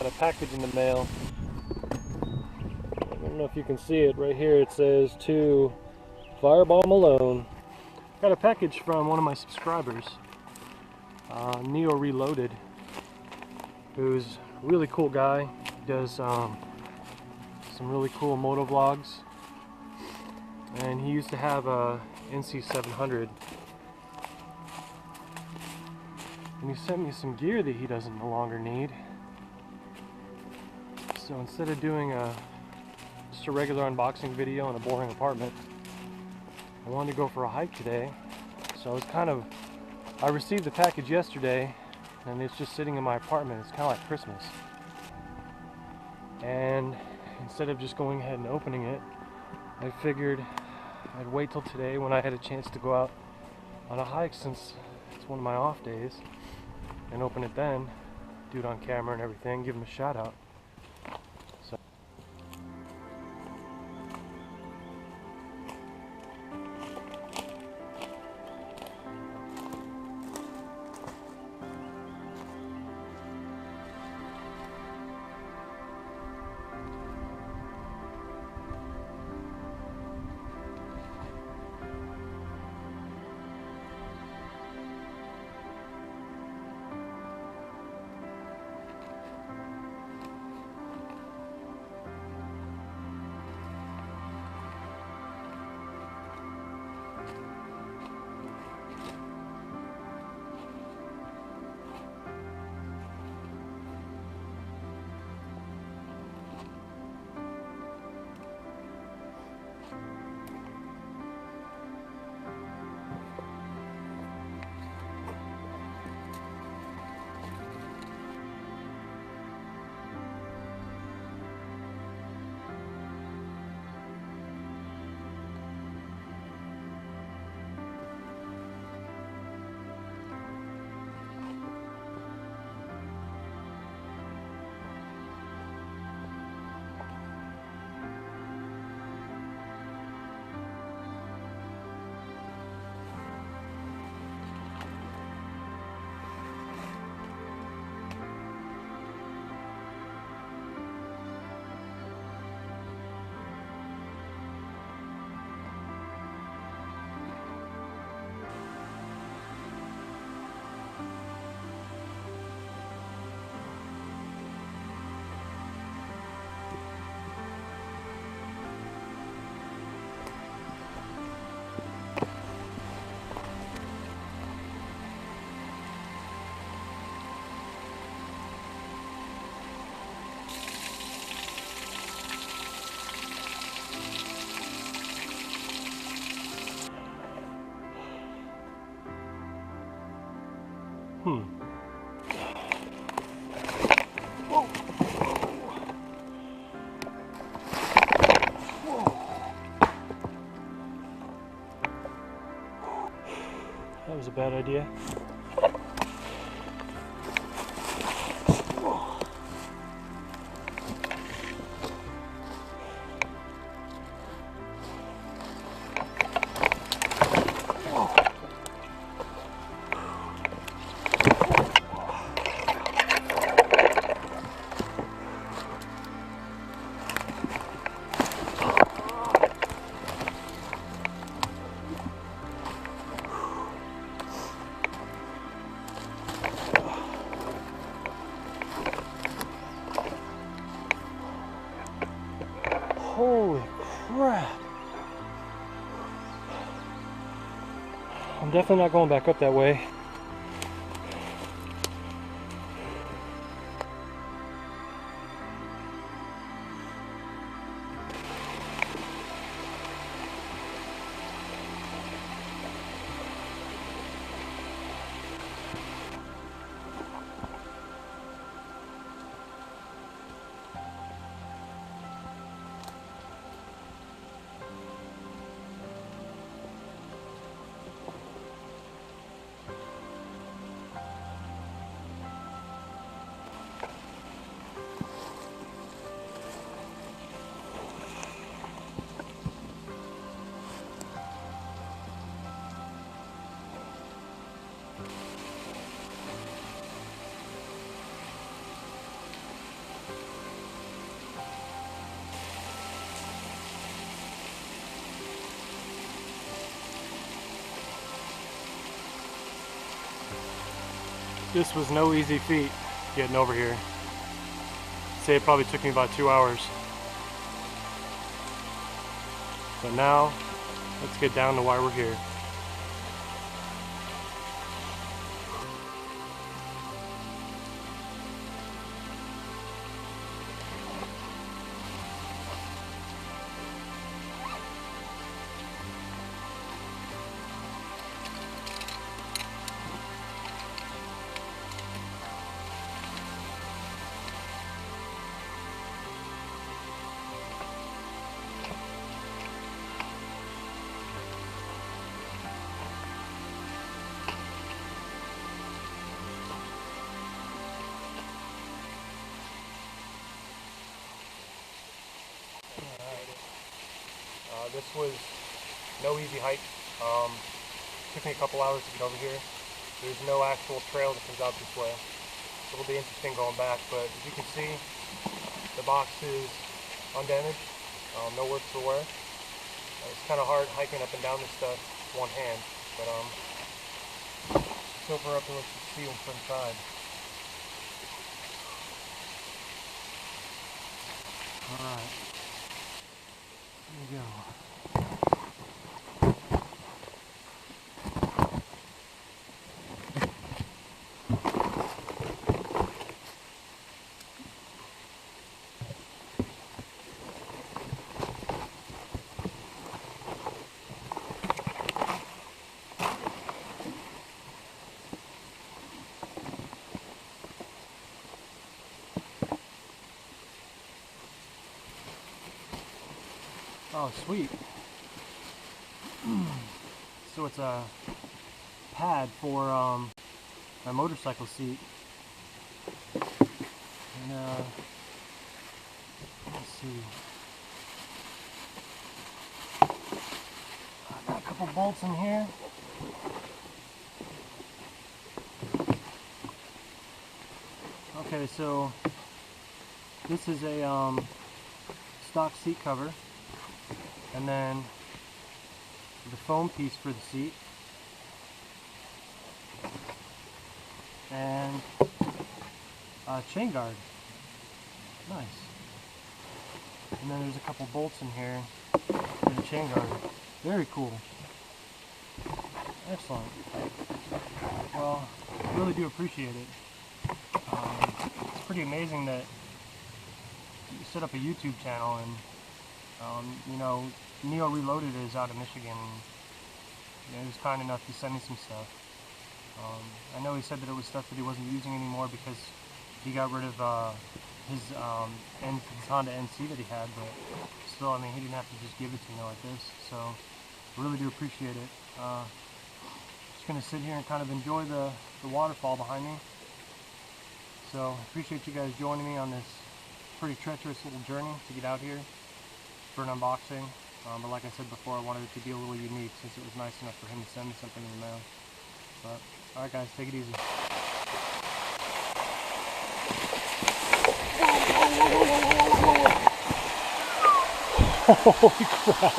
Got a package in the mail. I don't know if you can see it right here. It says to Fireball Malone. Got a package from one of my subscribers, n30r3l0ad3d, who's a really cool guy. He does some really cool moto vlogs, and he used to have a NC700, and he sent me some gear that he doesn't no longer need. So instead of doing just a regular unboxing video in a boring apartment, I wanted to go for a hike today. So I received the package yesterday, and it's just sitting in my apartment. It's kind of like Christmas. And instead of just going ahead and opening it, I figured I'd wait till today when I had a chance to go out on a hike, since it's one of my off days, and open it then, do it on camera and everything, give him a shout out. Whoa. That was a bad idea. Holy crap. I'm definitely not going back up that way. This was no easy feat getting over here. I'd say it probably took me about 2 hours. But now, let's get down to why we're here. This was no easy hike. Took me a couple hours to get over here. There's no actual trail that comes out this way. So it'll be interesting going back, but as you can see, the box is undamaged, no work for wear. It's kind of hard hiking up and down this stuff with one hand, but so far up and let's see what's inside. Alright, here we go. Oh, sweet. So it's a pad for my motorcycle seat. And let's see. I've got a couple bolts in here. Okay, so this is a stock seat cover. And then the foam piece for the seat, and a chain guard. Nice. And then there's a couple bolts in here for the chain guard. Very cool. Excellent. Well, I really do appreciate it. It's pretty amazing that you set up a YouTube channel and you know, n30r3l0ad3d is out of Michigan, and you know, he was kind enough to send me some stuff. I know he said that it was stuff that he wasn't using anymore because he got rid of his Honda NC that he had, but still, I mean, he didn't have to just give it to me like this, so I really do appreciate it. Just going to sit here and kind of enjoy the waterfall behind me. So, I appreciate you guys joining me on this pretty treacherous little journey to get out here for an unboxing, but like I said before, I wanted it to be a little unique since it was nice enough for him to send me something in the mail. But, alright guys, take it easy. Holy crap!